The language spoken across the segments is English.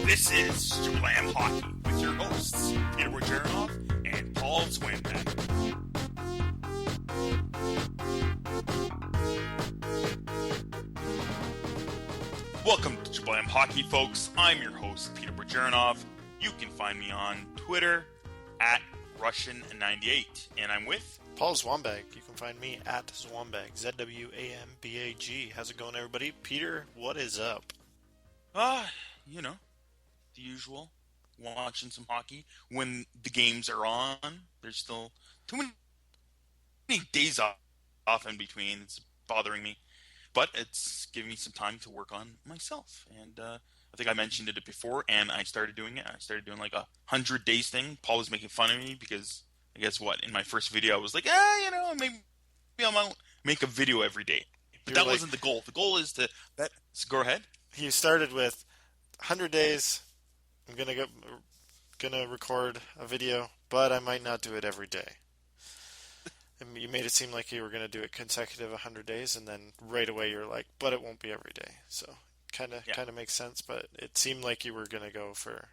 This is Slam Hockey with your hosts, Peter Wojcicki and Paul Swinbeck. Welcome to Slam Hockey, folks. I'm your host, Peter Wojcicki. You can find me on Twitter at Russian98, and I'm with Paul Zwambag. You can find me at Zwambag, Zwambag. How's it going, everybody? Peter, what is up? You know, the usual. Watching some hockey when the games are on. There's still too many days off in between. It's bothering me, but it's giving me some time to work on myself. And I think I mentioned it before, and I started doing it. I started doing like 100 days thing. Paul was making fun of me because I guess what in my first video I was like, maybe I might make a video every day. But that wasn't the goal. The goal is to go ahead. You started with 100 days. I'm gonna record a video, but I might not do it every day. And you made it seem like you were gonna do it consecutive 100 days, and then right away you're like, but it won't be every day. So kind of makes sense, but it seemed like you were gonna go for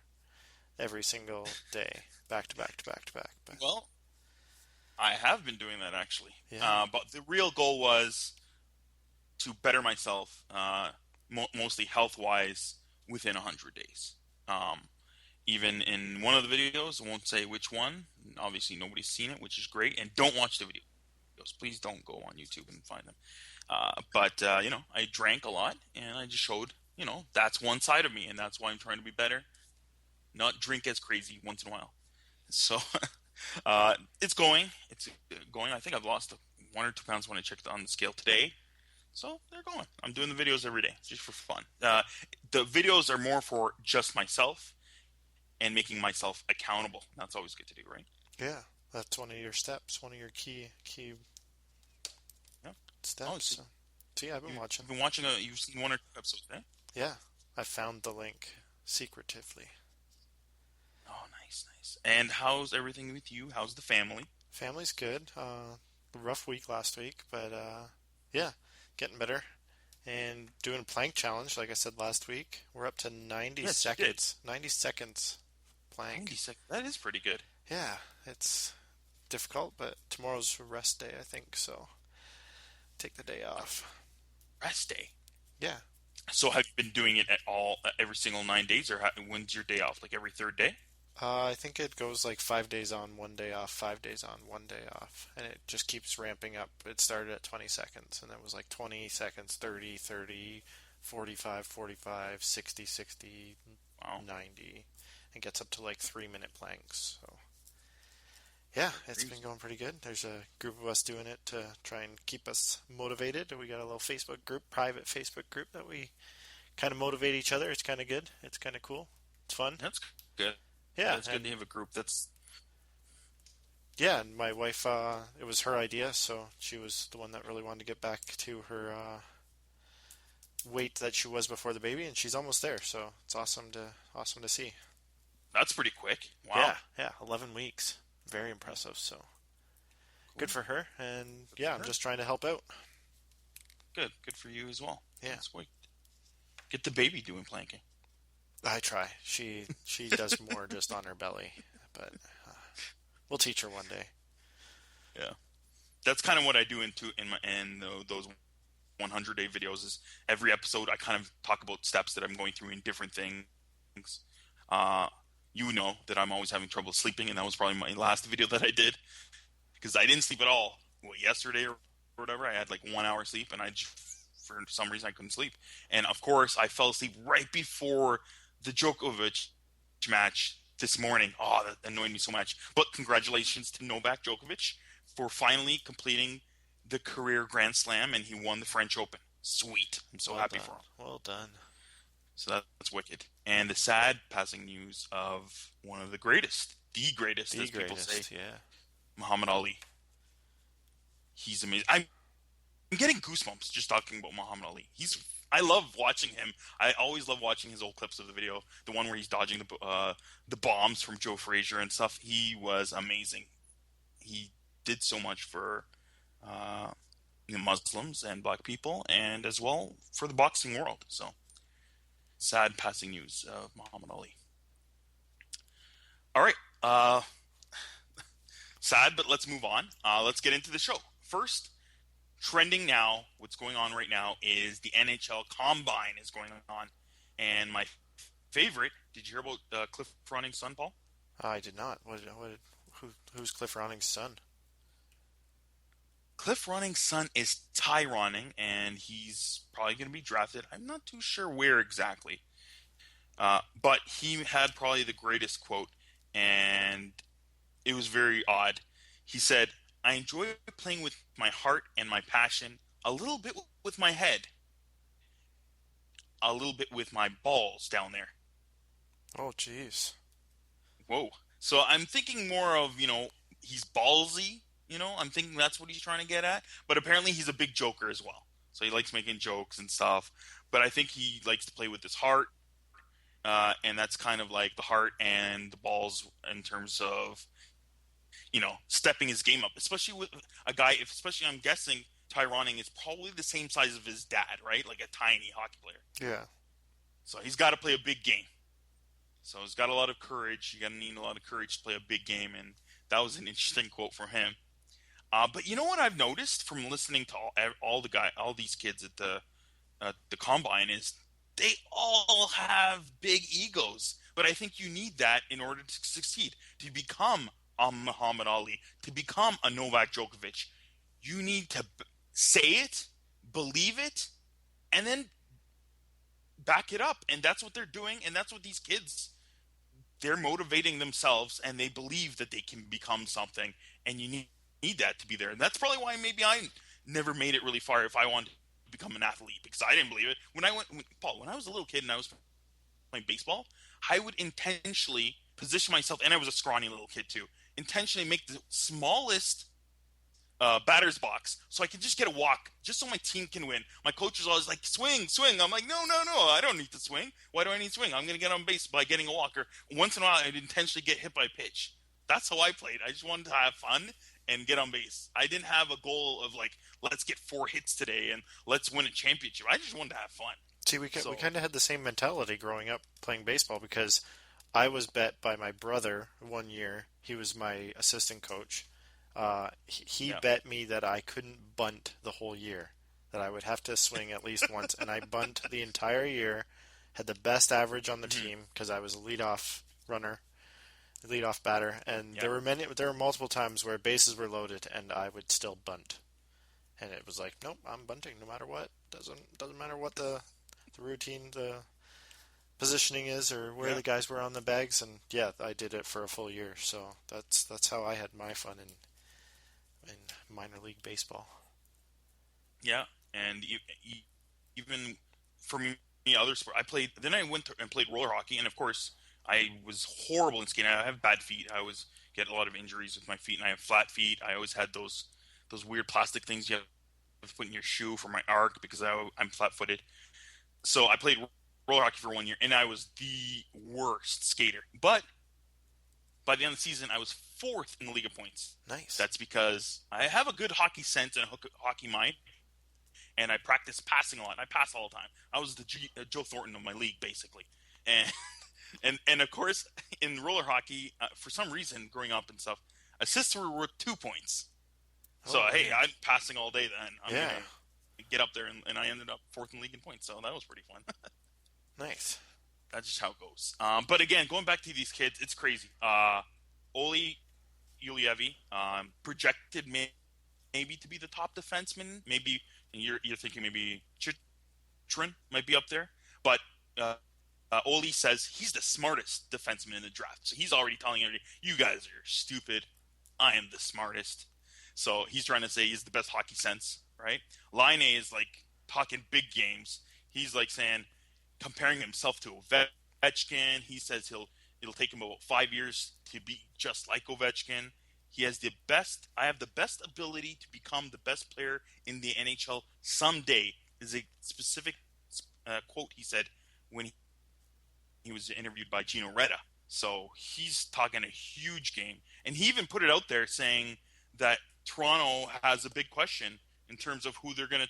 every single day, back to back to back to back. Well, I have been doing that actually. Yeah. But the real goal was to better myself, mostly health-wise, within 100 days. Even in one of the videos, I won't say which one. Obviously, nobody's seen it, which is great. And don't watch the videos. Please don't go on YouTube and find them. But I drank a lot, and I just showed, that's one side of me, and that's why I'm trying to be better. Not drink as crazy once in a while. So it's going. It's going. I think I've lost 1 or 2 pounds when I checked on the scale today. So they're going. I'm doing the videos every day just for fun. The videos are more for just myself and making myself accountable. That's always good to do, right? Yeah, that's one of your steps, one of your key steps. So yeah, I've been watching. You've been watching. You've seen 1 or 2 episodes, eh? Yeah, I found the link secretively. Oh, nice. And how's everything with you? How's the family? Family's good. Rough week last week, but yeah, getting better. And doing a plank challenge, like I said last week. We're up to 90 seconds. 90 seconds plank. 90 seconds. That is pretty good. Yeah, it's difficult, but tomorrow's rest day, I think, so take the day off. Rest day? Yeah. So have you been doing it at all every single 9 days, or when's your day off? Like every third day? I think it goes like 5 days on, 1 day off, 5 days on, 1 day off, and it just keeps ramping up. It started at 20 seconds, and it was like 20 seconds, 30, 30, 45, 45, 60, 60, wow. 90, and gets up to like 3-minute planks. So yeah, it's been going pretty good. There's a group of us doing it to try and keep us motivated. We got a little Facebook group, private Facebook group that we kind of motivate each other. It's kind of good. It's kind of cool. It's fun. That's good. Yeah, it's good to have a group. Yeah, and my wife, it was her idea, so she was the one that really wanted to get back to her weight that she was before the baby, and she's almost there. So it's awesome to see. That's pretty quick. Wow. Yeah, 11 weeks. Very impressive. So good for her, and yeah, I'm just trying to help out. Good for you as well. Yeah, that's great. Get the baby doing planking. I try. She does more just on her belly, but we'll teach her one day. Yeah, that's kind of what I do in those 100-day videos. Is every episode I kind of talk about steps that I'm going through in different things. You know that I'm always having trouble sleeping, and that was probably my last video that I did because I didn't sleep at all. Yesterday or whatever, I had like 1 hour sleep, and for some reason I couldn't sleep. And of course, I fell asleep right before the Djokovic match this morning. Oh, that annoyed me so much. But congratulations to Novak Djokovic for finally completing the career Grand Slam, and he won the French Open. Sweet. I'm so happy for him. Well done. So that's wicked. And the sad passing news of one of the greatest, people say, yeah, Muhammad Ali. He's amazing. I'm getting goosebumps just talking about Muhammad Ali. I love watching him. I always love watching his old clips of the video. The one where he's dodging the bombs from Joe Frazier and stuff. He was amazing. He did so much for Muslims and black people, and as well for the boxing world. So Sad passing news of Muhammad Ali. All right. Sad, but let's move on. Let's get into the show. First, trending now, what's going on right now is the NHL Combine is going on. And my favorite, did you hear about Cliff Roning's son, Paul? I did not. Who's Cliff Roning's son? Cliff Roning's son is Ty Ronning, and he's probably going to be drafted. I'm not too sure where exactly. But he had probably the greatest quote, and it was very odd. He said, I enjoy playing with my heart and my passion, a little bit with my head, a little bit with my balls down there. Oh, jeez. Whoa. So I'm thinking more of, he's ballsy, I'm thinking that's what he's trying to get at. But apparently he's a big joker as well. So he likes making jokes and stuff. But I think he likes to play with his heart. And that's kind of like the heart and the balls in terms of, stepping his game up, especially with a guy, especially I'm guessing Ty Ronning is probably the same size of his dad, right? Like a tiny hockey player. Yeah. So he's got to play a big game. So he's got a lot of courage. You got to need a lot of courage to play a big game, and that was an interesting quote from him. But you know what I've noticed from listening to all these kids at the combine is they all have big egos. But I think you need that in order to succeed, to become a Muhammad Ali, to become a Novak Djokovic. You need to say it, believe it, and then back it up. And that's what they're doing, and that's what these kids, they're motivating themselves, and they believe that they can become something, and you need that to be there. And that's probably why maybe I never made it really far if I wanted to become an athlete, because I didn't believe it. Paul, when I was a little kid and I was playing baseball, I would intentionally position myself, and I was a scrawny little kid too, intentionally make the smallest batter's box so I could just get a walk, just so my team can win. My coach was always like, swing, swing. I'm like, no, I don't need to swing. Why do I need to swing? I'm going to get on base by getting a walk. Or once in a while, I'd intentionally get hit by a pitch. That's how I played. I just wanted to have fun and get on base. I didn't have a goal of like, let's get 4 hits today and let's win a championship. I just wanted to have fun. See, we kind of had the same mentality growing up playing baseball because I was bet by my brother one year. He was my assistant coach. He Yeah. bet me that I couldn't bunt the whole year, that I would have to swing at least once, and I bunt the entire year, had the best average on the Mm-hmm. team because I was a leadoff runner, a leadoff batter, and Yeah. there were multiple times where bases were loaded and I would still bunt, and it was like, nope, I'm bunting no matter what. Doesn't matter what the routine, the positioning is, or where Yeah. the guys were on the bags, and yeah, I did it for a full year. So that's how I had my fun in minor league baseball. Yeah. And even for me, other sport, I played. Then I went and played roller hockey, and of course, I was horrible in skating. I have bad feet. I always get a lot of injuries with my feet, and I have flat feet. I always had those weird plastic things you have to put in your shoe for my arc because I'm flat-footed. So I played roller hockey for 1 year, and I was the worst skater. But by the end of the season, I was fourth in the league of points. Nice. That's because I have a good hockey sense and a hockey mind, and I practice passing a lot. I pass all the time. I was the Joe Thornton of my league, basically. And and of course, in roller hockey, for some reason, growing up and stuff, assists were worth 2 points. So Oh hey, man. I'm passing all day. Then I'm Yeah. gonna get up there, and I ended up fourth in the league in points. So that was pretty fun. Nice. That's just how it goes. But again, going back to these kids, it's crazy. Oli Ulievi, projected maybe to be the top defenseman. Maybe and you're thinking maybe Chitrin might be up there, but Oli says he's the smartest defenseman in the draft. So he's already telling everybody, "You guys are stupid. I am the smartest." So he's trying to say he's the best hockey sense, right? Line A is like talking big games. He's like saying, comparing himself to Ovechkin. He says it'll take him about 5 years to be just like Ovechkin. He has the best. I have the best ability to become the best player in the NHL someday. Is a specific quote he said when he was interviewed by Gino Reda. So he's talking a huge game, and he even put it out there saying that Toronto has a big question in terms of who they're going to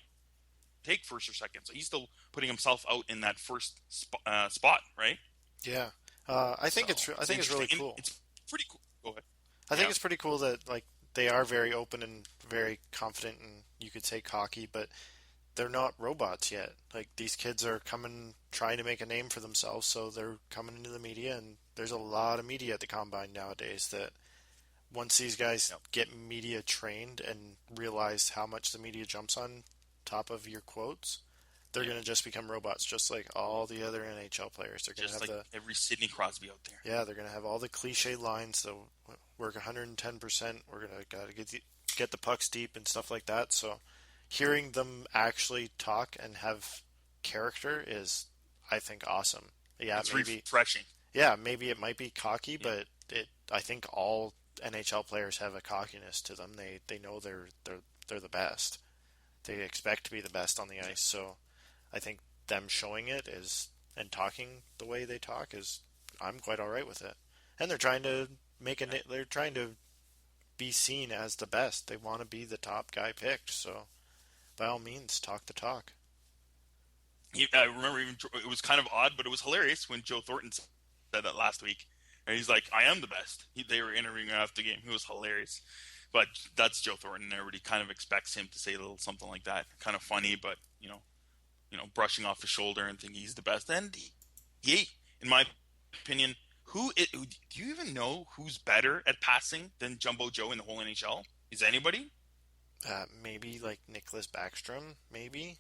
take first or second, so he's still putting himself out in that first spot, right? Yeah. So I it's think it's interesting, really and cool. it's pretty cool. Go ahead. I think Yeah. it's pretty cool that like they are very open and very confident and you could say cocky, but they're not robots yet. Like these kids are coming trying to make a name for themselves, so they're coming into the media and there's a lot of media at the combine nowadays that once these guys Yep. get media trained and realize how much the media jumps on top of your quotes, they're Yeah. going to just become robots just like all the other NHL players. They're going to Just have like the every Sidney Crosby out there. yeah, they're going to have all the cliche lines. They'll work 110%. We're going to got to get the pucks deep and stuff like that. So hearing them actually talk and have character is, I think, awesome. Yeah, It's maybe refreshing. maybe it might be cocky, Yeah. but I think all NHL players have a cockiness to them. They know they're the best. They expect to be the best on the Yeah. ice. So I think them showing it is and talking the way they talk is I'm quite all right with it. And they're trying to they're trying to be seen as the best. They want to be the top guy picked. So by all means, talk the talk. I remember even it was kind of odd, but it was hilarious when Joe Thornton said that last week, and he's like, "I am the best." They were interviewing him after the game. It was hilarious, but that's Joe Thornton. Everybody kind of expects him to say a little something like that, kind of funny, but brushing off his shoulder and thinking he's the best. And he in my opinion, do you even know who's better at passing than Jumbo Joe in the whole NHL? Is anybody? Maybe like Nicholas Backstrom. Maybe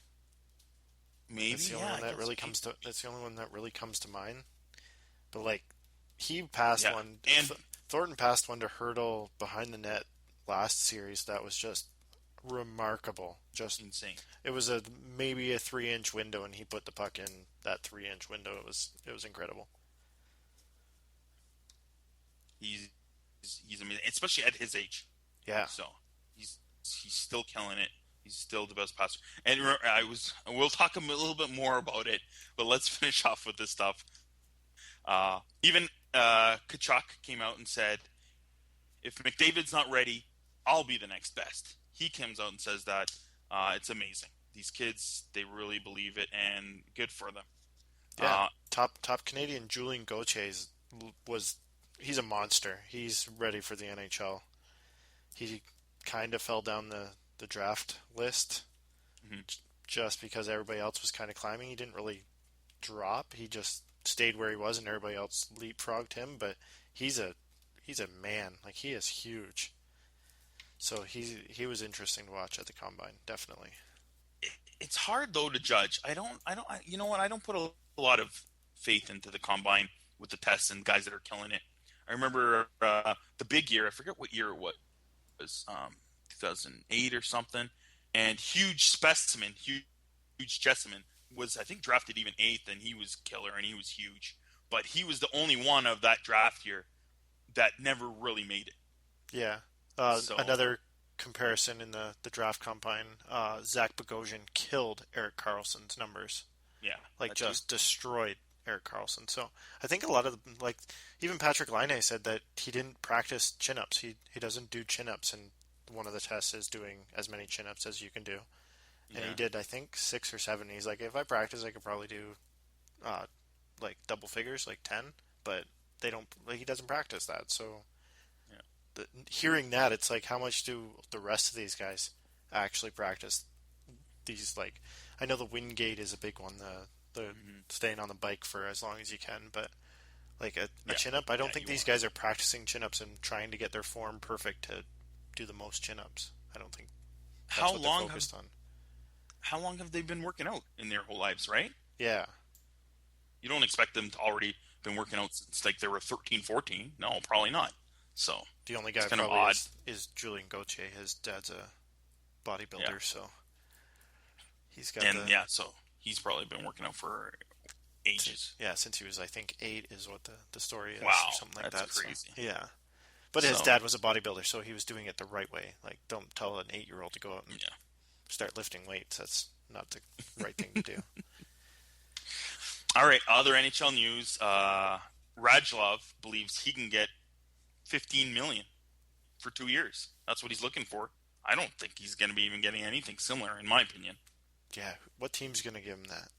Maybe, that's the only yeah. one I that guess. really comes to. That's the only one that really comes to mind. But like he passed Yeah, one. and Thornton passed one to Hurdle behind the net last series. That was just remarkable. Just insane. it was a maybe a 3-inch window, and he put the puck in that 3-inch window. It was incredible. He's he's amazing, especially at his age. Yeah, So he's he's still killing it. He's still the best passer. And we'll talk a little bit more about it, but let's finish off with this stuff. Even Kachuk came out and said, "If McDavid's not ready, I'll be the next best." He comes out and says that it's amazing. These kids, they really believe it, and good for them. yeah. Uh, Top Canadian Julien Gauthier was he's a monster. He's ready for the NHL. He kind of fell down the draft list mhm. just because everybody else was kind of climbing. He didn't really drop. He just stayed where he was, and everybody else leapfrogged him. But he's a he's a man. Like he is huge. So he was interesting to watch at the combine, definitely. It's hard though to judge. You know what? I don't put a lot of faith into the combine with the tests and guys that are killing it. I remember the big year. I forget what year it was, 2008 or something. And huge specimen, huge Jessamine was I think drafted even eighth, and he was killer and he was huge. But he was the only one of that draft year that never really made it. Yeah. So Another comparison in the draft combine, Zach Bogosian killed Eric Carlson's numbers. yeah, Like that too. just destroyed Eric Carlson. So I think a lot of like even Patrick Laine said that he didn't practice chin ups. He doesn't do chin ups, and one of the tests is doing as many chin ups as you can do. And he Yeah, did I think 6 or 7. He's like, if I practice, I could probably do uh, like double figures, like 10. But they don't. Like, he doesn't practice that. So yeah. hearing that, it's like, how much do the rest of these guys actually practice these? Like, I know the wind gate is a big one. The Hmm. staying on the bike for as long as you can, but like a Yeah, chin up, I yeah. don't think You these want guys are practicing chin ups and trying to get their form perfect to do the most chin ups. I don't think that's how what they're long have focused on. how long have they been working out in their whole lives, right? Yeah, You don't expect them to already been working out since like they were 13, 14. No, probably not. So the only it's guy kind of probably odd. is Julien Gauthier. His dad's a Yeah, bodybuilder, so he's got and yeah, so he's probably been working out for ages. yeah, since he was I think 8 is what the story is Wow, or something like that's that. So crazy. yeah. But his So dad was a bodybuilder, so he was doing it the right way. Like, don't tell an 8-year-old to go out and yeah. start lifting weights. That's not the right thing to do. All right. Other NHL news. Radulov believes he can get 15 million for 2 years. That's what he's looking for. I don't think he's going to be even getting anything similar, in my opinion. Yeah, what team's going to give him that?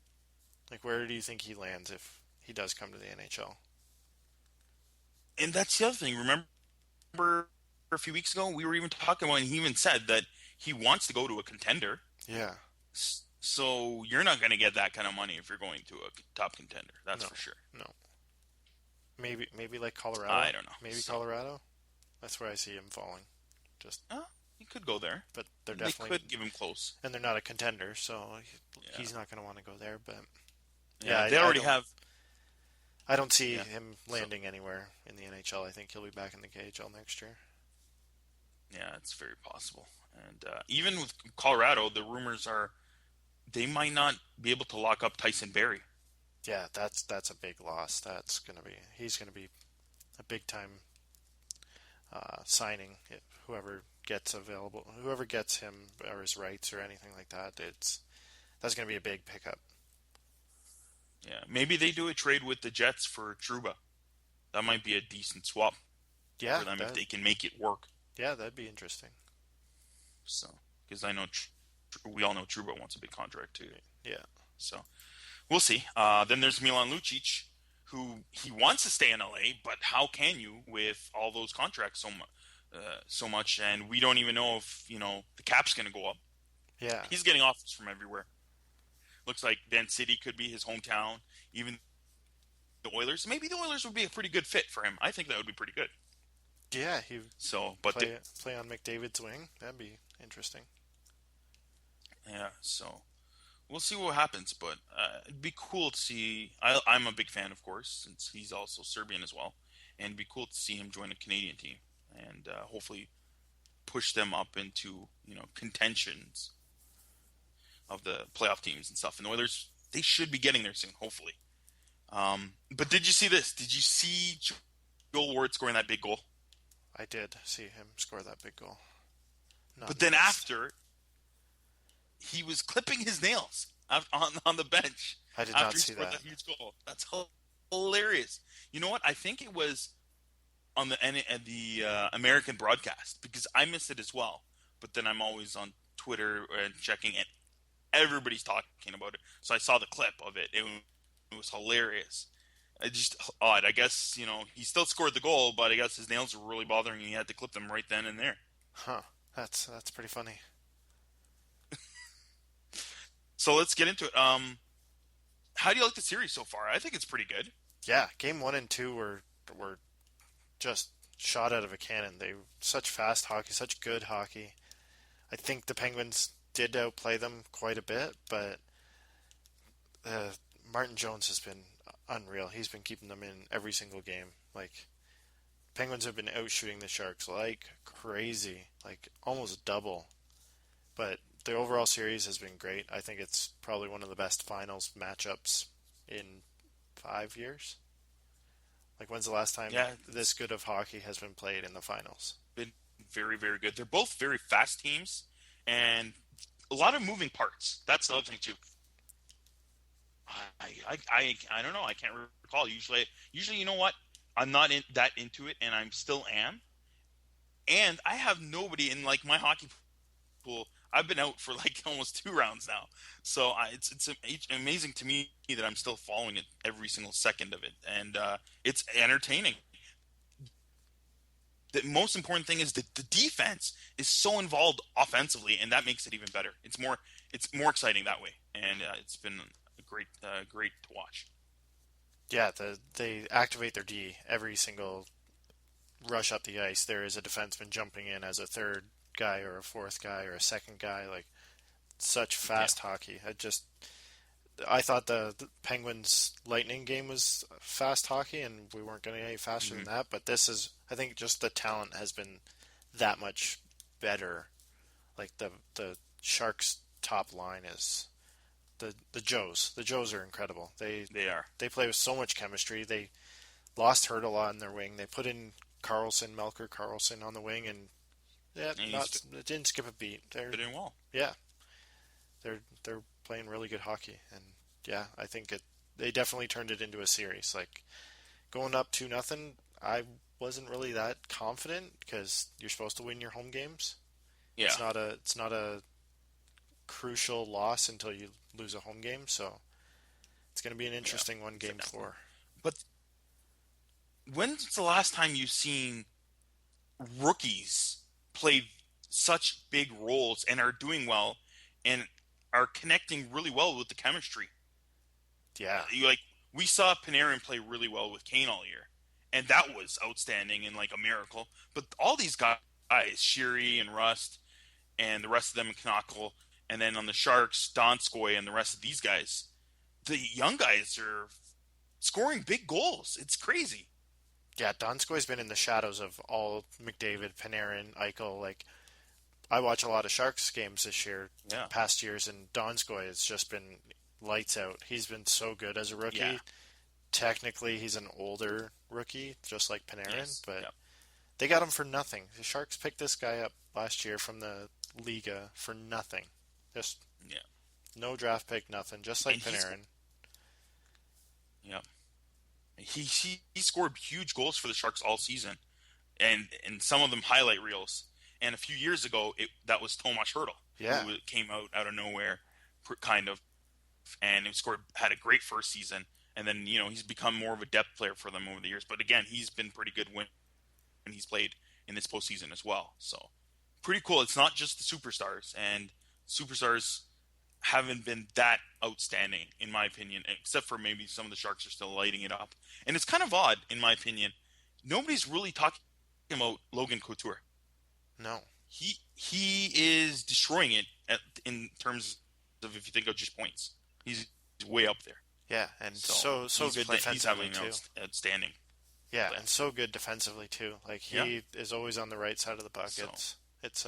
Like, where do you think he lands if he does come to the NHL? And that's the other thing. Remember a few weeks ago we were even talking about, and he even said that he wants to go to a contender. Yeah, So you're not going to get that kind of money if you're going to a top contender. That's no, for sure. no. Maybe like Colorado. I don't know. Maybe So, Colorado. That's where I see him falling. Just, he could go there. but they're They definitely, could give him close. and they're not a contender, so Yeah, he's not going to want to go there. But yeah, yeah. They already have. I don't see Yeah. him So landing anywhere in the NHL. I think he'll be back in the KHL next year. yeah, it's very possible. And even with Colorado, the rumors are they might not be able to lock up Tyson Berry. Yeah, that's a big loss. He's gonna be a big time signing. Whoever gets available, whoever gets him or his rights or anything like that, that's gonna be a big pickup. Yeah, maybe they do a trade with the Jets for Truba. That might be a decent swap Yeah, for them if that they can make it work. yeah, that'd be interesting. So, because I know we all know Truba wants a big contract too. Yeah, So we'll see. Then there's Milan Lucic, who he wants to stay in LA, but how can you with all those contracts so much, and we don't even know if the cap's going to go up. yeah, He's getting offers from everywhere. Looks like Van City could be his hometown. Even the Oilers, maybe the Oilers would be a pretty good fit for him. I think that would be pretty good. yeah. He So, but play on McDavid's wing. That'd be interesting. yeah, so we'll see what happens. But it'd be cool to see. I'm a big fan, of course, since he's also Serbian as well, and it'd be cool to see him join a Canadian team and hopefully push them up into contentions of the playoff teams and stuff. And the Oilers, they should be getting there soon, hopefully. But did you see this? Did you see Joel Ward scoring that big goal? I did see him score that big goal. Not But then impressed. after, he was clipping his nails on the bench I did not after he see scored that. that huge goal. That's hilarious. You know what? I think it was on the American broadcast because I missed it as well. But then I'm always on Twitter and checking, and everybody's talking about it. So I saw the clip of it. It was hilarious. It's just odd. I guess he still scored the goal, but I guess his nails were really bothering him. He had to clip them right then and there. Huh. That's pretty funny. So let's get into it. How do you like the series so far? I think it's pretty good. Yeah, game 1 and 2 were just shot out of a cannon. They were such fast hockey, such good hockey. I think the Penguins did outplay them quite a bit, but uh, Martin Jones has been unreal. He's been keeping them in every single game. Like Penguins have been outshooting the Sharks like crazy, like almost double. But the overall series has been great. I think it's probably one of the best finals matchups in 5 years. Like when's the last time Yeah, this it's good of hockey has been played in the finals? been very, very good. They're both very fast teams and a lot of moving parts. That's the other thing too. I don't know. I can't recall. Usually, you know what? I'm not that into it, and I'm still am. And I have nobody in like my hockey pool. I've been out for like almost 2 rounds now, so it's amazing to me that I'm still following it every single second of it, and it's entertaining. The most important thing is that the defense is so involved offensively, and that makes it even better. It's more exciting that way, and it's been great to watch. Yeah, they activate their D every single rush up the ice. There is a defenseman jumping in as a third guy or a fourth guy or a second guy. Like such Yeah. fast hockey. I thought the Penguins Lightning game was fast hockey, and we weren't going to get any faster than Hmm. that. But this is, I think, just the talent has been that much better. Like the Sharks' top line is the Joes. The Joes are incredible. They are, They play with so much chemistry. They lost Hurtala on their wing. They put in Melker Carlson on the wing, and yeah, and he's not it didn't skip a beat. doing well. Yeah, they're playing really good hockey, and yeah, I think they definitely turned it into a series. Like going up 2-0, I wasn't really that confident because you're supposed to win your home games. Yeah, It's not a crucial loss until you lose a home game. So it's going to be an Yeah, interesting one, game exactly. 4. But when's the last time you've seen rookies play such big roles and are doing well and are connecting really well with the chemistry? Yeah, You like we saw Panarin play really well with Kane all year, and that was outstanding and like a miracle. But all these guys, Shiri and Rust, and the rest of them in Knockel, and then on the Sharks, Donskoy and the rest of these guys, the young guys are scoring big goals. It's crazy. yeah. Donskoy's been in the shadows of all McDavid, Panarin, Eichel. Like I watch a lot of Sharks games this year, Yeah, past years, and Donskoy has just been lights out. He's been so good as a yeah, rookie. Technically, he's an older rookie, just like Panarin, yes, but yeah, they got him for nothing. The Sharks picked this guy up last year from the Liga for nothing. Just yeah. no draft pick, nothing. Just like And he's Panarin. yeah, he scored huge goals for the Sharks all season, and some of them highlight reels. And a few years ago, that was Tomas Hertl, Yeah, who came out of nowhere, kind of, and he scored had a great first season. And then he's become more of a depth player for them over the years. But again, he's been pretty good when he's played in this postseason as well. So pretty cool. It's not just the superstars, and superstars haven't been that outstanding in my opinion, except for maybe some of the Sharks are still lighting it up. And it's kind of odd in my opinion. Nobody's really talking about Logan Couture. no. He is destroying it in terms of if you think of just points. He's way up there. Yeah, and So so he's good good. He's defensively having an too. outstanding Yeah, play. and so good defensively too. Like Yeah. he is always on the right side of the puck. So It's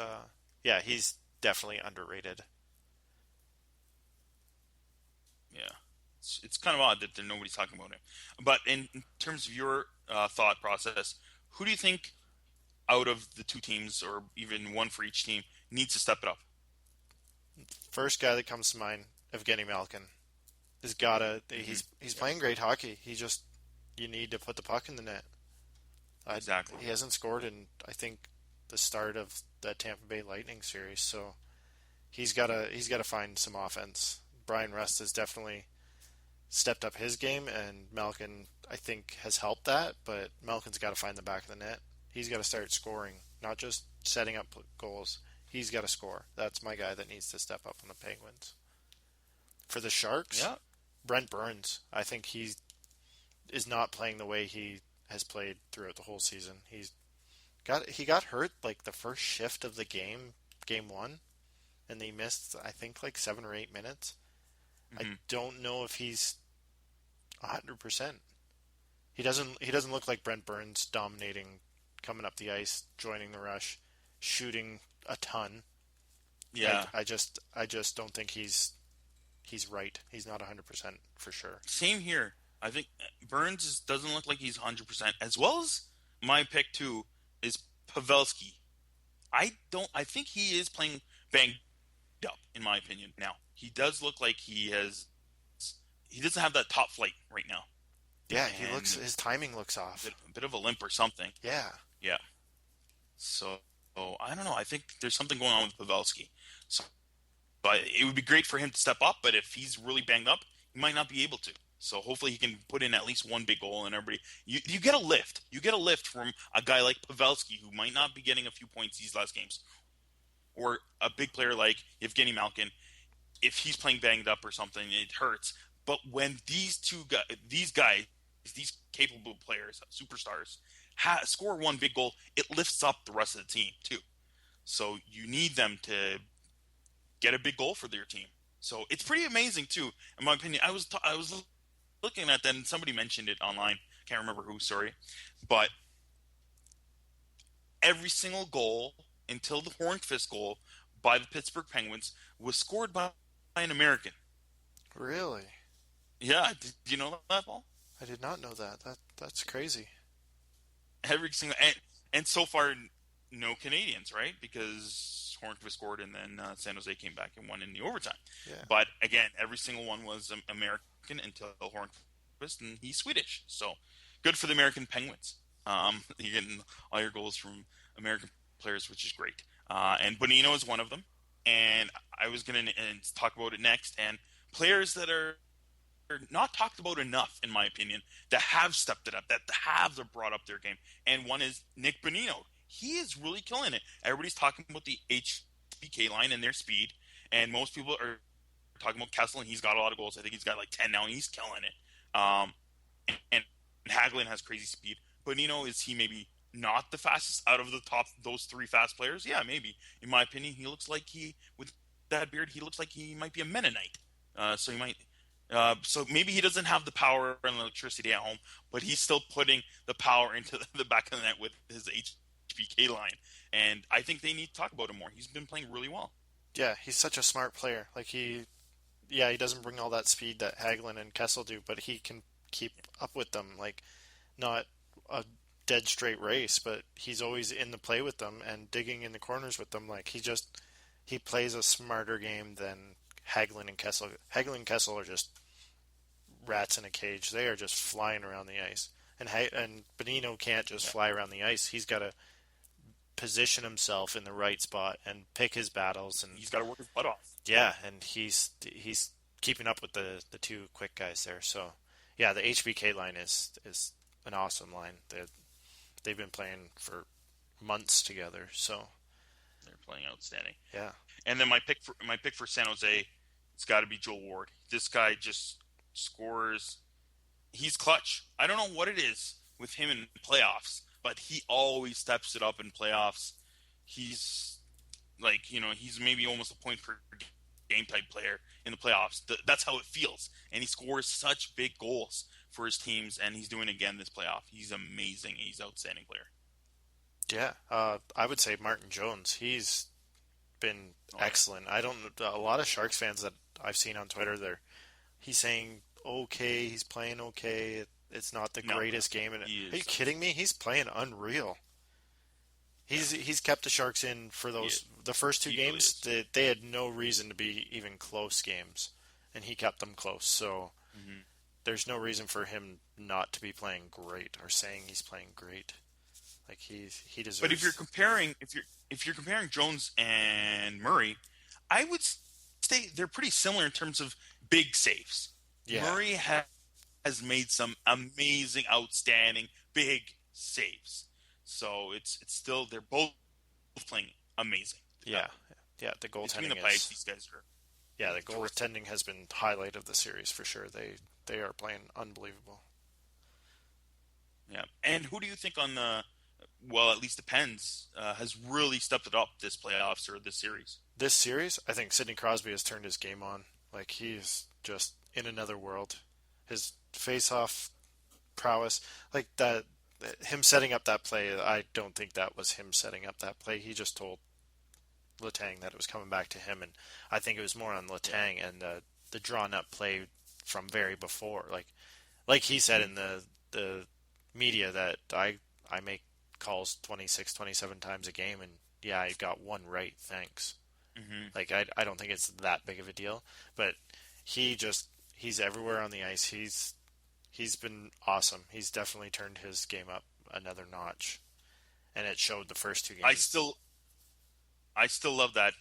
yeah, he's definitely underrated. yeah, it's kind of odd that nobody's talking about him. But in terms of your thought process, who do you think out of the two teams, or even one for each team, needs to step it up? First guy that comes to mind, Evgeny Malkin. Has gotta Hmm. he's Yeah, playing great hockey. He just you need to put the puck in the net. I, exactly. he hasn't scored in I think the start of the Tampa Bay Lightning series, so he's gotta find some offense. Brian Rust has definitely stepped up his game, and Malkin I think has helped that. But Malkin's got to find the back of the net. He's got to start scoring, not just setting up goals. He's got to score. That's my guy that needs to step up on the Penguins. For the Sharks, Yeah. Brent Burns. I think he is not playing the way he has played throughout the whole season. He got hurt like the first shift of the game, game one, and they missed I think like 7 or 8 minutes. I Hmm. don't know if he's 100%. He doesn't look like Brent Burns dominating, coming up the ice, joining the rush, shooting a ton. I, Yeah. I just don't think he's right. He's not 100% for sure. Same here. I think doesn't look like he's 100%. As well as my pick too is Pavelski. I don't. I think he is playing banged up, in my opinion. Now he does look like he has. He doesn't have that top flight right now, Yeah, and his timing looks off. a bit of a limp or something. Yeah. Yeah. So I don't know. I think there's something going on with Pavelski. So, but it would be great for him to step up. But if he's really banged up, he might not be able to. So hopefully he can put in at least one big goal, and everybody you get a lift. You get a lift from a guy like Pavelski who might not be getting a few points these last games, or a big player like Evgeny Malkin. If he's playing banged up or something, it hurts. But when these guys, these capable players, superstars, score one big goal, it lifts up the rest of the team too. So you need them to get a big goal for their team. So it's pretty amazing too, in my opinion. I was looking at that, and somebody mentioned it online. Can't remember who, sorry, but every single goal until the Hornqvist goal by the Pittsburgh Penguins was scored by an American. Really? Yeah, did you know that, Paul? I did not know that. That's crazy. Every single and so far no Canadians, right? Because Hornqvist scored, and then San Jose came back and won in the overtime. Yeah. But again, every single one was American until Hornqvist, and he's Swedish. So good for the American Penguins. You're getting all your goals from American players, which is great. And Bonino is one of them. and I was going to talk about it next. And players that are not talked about enough, in my opinion, that have stepped it up, that have brought up their game. And one is Nick Bonino. He is really killing it. Everybody's talking about the HBK line and their speed, and most people are talking about Kessel, and he's got a lot of goals. I think he's got like 10 now, and he's killing it. And Hagelin has crazy speed. Bonino, is he maybe not the fastest out of the top those three fast players? Yeah, maybe. In my opinion, he looks like with that beard, he looks like he might be a Mennonite. So he might. So maybe he doesn't have the power and electricity at home, but he's still putting the power into the back of the net with his HBK line. And I think they need to talk about him more. He's been playing really well. Yeah, he's such a smart player. He doesn't bring all that speed that Hagelin and Kessel do, but he can keep up with them. Like, not a dead straight race, but he's always in the play with them and digging in the corners with them. Like, he plays a smarter game than Hagelin and Kessel. Hagelin and Kessel are just rats in a cage. They are just flying around the ice. And Benino can't just Yeah. fly around the ice. He's got to position himself in the right spot and pick his battles. And He's got to work his butt off. yeah, and he's keeping up with the two quick guys there. So yeah, the HBK line is an awesome line. They've been playing for months together. So They're playing outstanding. yeah, And then my pick for San Jose, it's got to be Joel Ward. This guy just scores. He's clutch. I don't know what it is with him in playoffs, but he always steps it up in playoffs. He's like, he's maybe almost a point per game type player in the playoffs. That's how it feels. And he scores such big goals for his teams, and he's doing it again this playoff. He's amazing. He's an outstanding player. yeah. I would say Martin Jones. He's been Oh yeah, excellent. I don't. A lot of Sharks fans that I've seen on Twitter, he's saying okay, he's playing okay. It's not the no, greatest game. And he are you is. kidding me? He's playing unreal. Yeah, He's kept the Sharks in for he is. the first two He really games. is. They had no reason to be even close games, and he kept them close. So Hmm. there's no reason for him not to be playing great or saying he's playing great. Like he But if you're deserves. comparing, if you're comparing Jones and Murray, I would say they're pretty similar in terms of big saves. Yeah, Murray has made some amazing, outstanding big saves. So it's still they're both playing amazing yeah, together. yeah. The Between the goaltending pipes, is these guys are yeah. The terrific. goaltending has been highlight of the series for sure. They are playing unbelievable. Yeah. And who do you think on the well, at least depends, has really stepped it up this playoffs or this series? This series, I think Sidney Crosby has turned his game on. Like he's just in another world. His face-off prowess, like that, him setting up that play. I don't think that was him setting up that play. He just told Letang that it was coming back to him, and I think it was more on Yeah. Letang and the drawn-up play from very before. Like he said in the media that I make calls 26, 27 times a game, and yeah, I got one right. Thanks. Hmm. Like I don't think it's that big of a deal, but he's everywhere on the ice. He's been awesome. He's definitely turned his game up another notch, and it showed the first two I games. still I still love that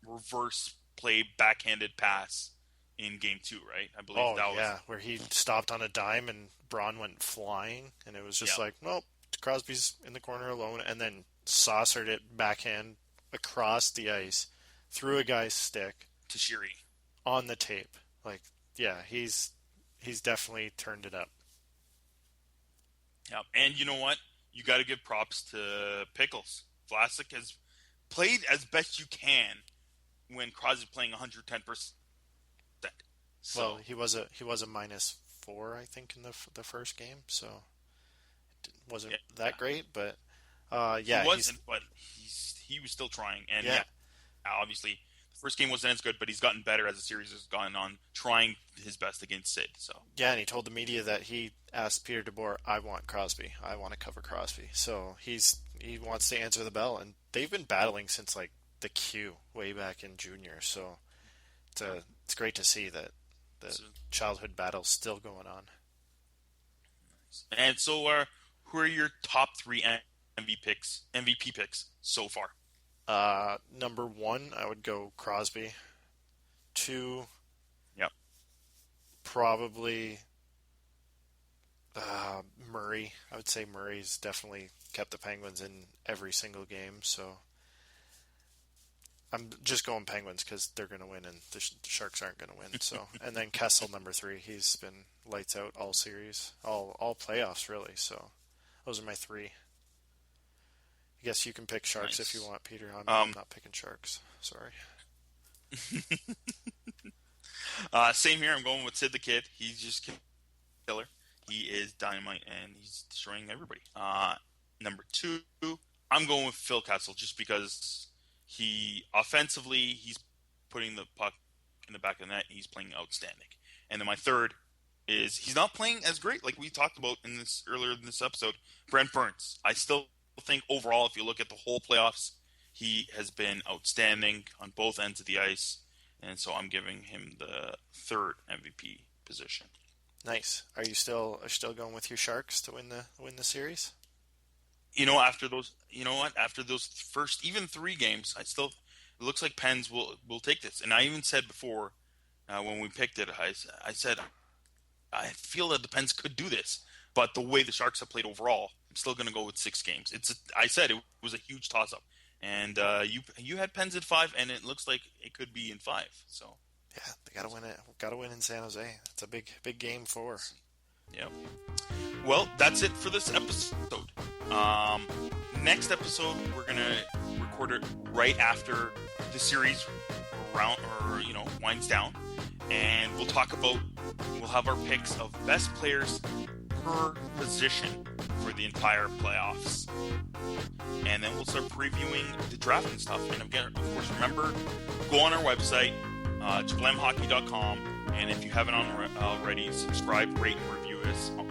reverse play backhanded pass in game two, right? I believe Oh that was yeah, where he stopped on a dime and Braun went flying, and it was just yeah like, nope, Crosby's in the corner alone, and then saucered it backhand across the ice through a guy's stick to Shiri. on the tape. Like, yeah, he's definitely turned it up. Yeah, and you know what? You got to give props to Pickles. Vlasic has played as best you can when Crosby's playing 110%. Well, So he was a -4, I think, in the first game, so it wasn't yeah, that great. But he yeah, he's wasn't, but he was still trying. And yeah, yeah, obviously the first game wasn't as good, but he's gotten better as the series has gone on, trying his best against Sid. So yeah, and he told the media that he asked Peter DeBoer, "I want Crosby. I want to cover Crosby." So he wants to answer the bell, and they've been battling since like the Q way back in junior. So it's great to see that the so childhood battle's still going on. and so who are your top three MVP picks so far? Number one, I would go Crosby. Two, Yep. probably Murray. I would say Murray's definitely kept the Penguins in every single game, so I'm just going Penguins because they're going to win and the Sharks aren't going to win. So, and then Kessel number three. He's been lights out all series, all playoffs really. So, those are my three. I guess you can pick Sharks if you Nice. want, Peter. I'm Um, not picking Sharks. Sorry. Same here. I'm going with Sid the Kid. He's just killer. He is dynamite and he's destroying everybody. Number two, I'm going with Phil Kessel just because he offensively he's putting the puck in the back of the net. He's playing outstanding. And then my third is he's not playing as great like we talked about in this earlier in this episode. Brent Burns. I still think overall, if you look at the whole playoffs, he has been outstanding on both ends of the ice, and so I'm giving him the third MVP position. Nice. Are you still going with your Sharks to win the series? After those, you know what? After those first even three games, it looks like Pens will take this. And I even said before when we picked it, I said I feel that the Pens could do this, but the way the Sharks have played overall, I'm still going to go with 6 games. I said it was a huge toss up, and you had Pens at 5, and it looks like it could be in 5. So Yeah, they gotta win it. Gotta win in San Jose. It's a big game for. yeah. Well, that's it for this episode. Next episode, we're gonna record it right after the series winds down, and we'll have our picks of best players per position for the entire playoffs, and then we'll start previewing the draft and stuff. And again, of course, remember, go on our website, jablamhockey.com, and if you haven't already, subscribe, rate, and review us on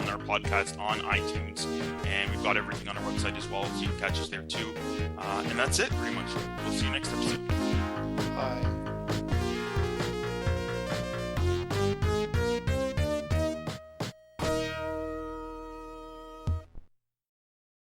our podcast on iTunes, and we've got everything on our website as well, so you can catch us there too. And that's it, pretty much. We'll see you next episode.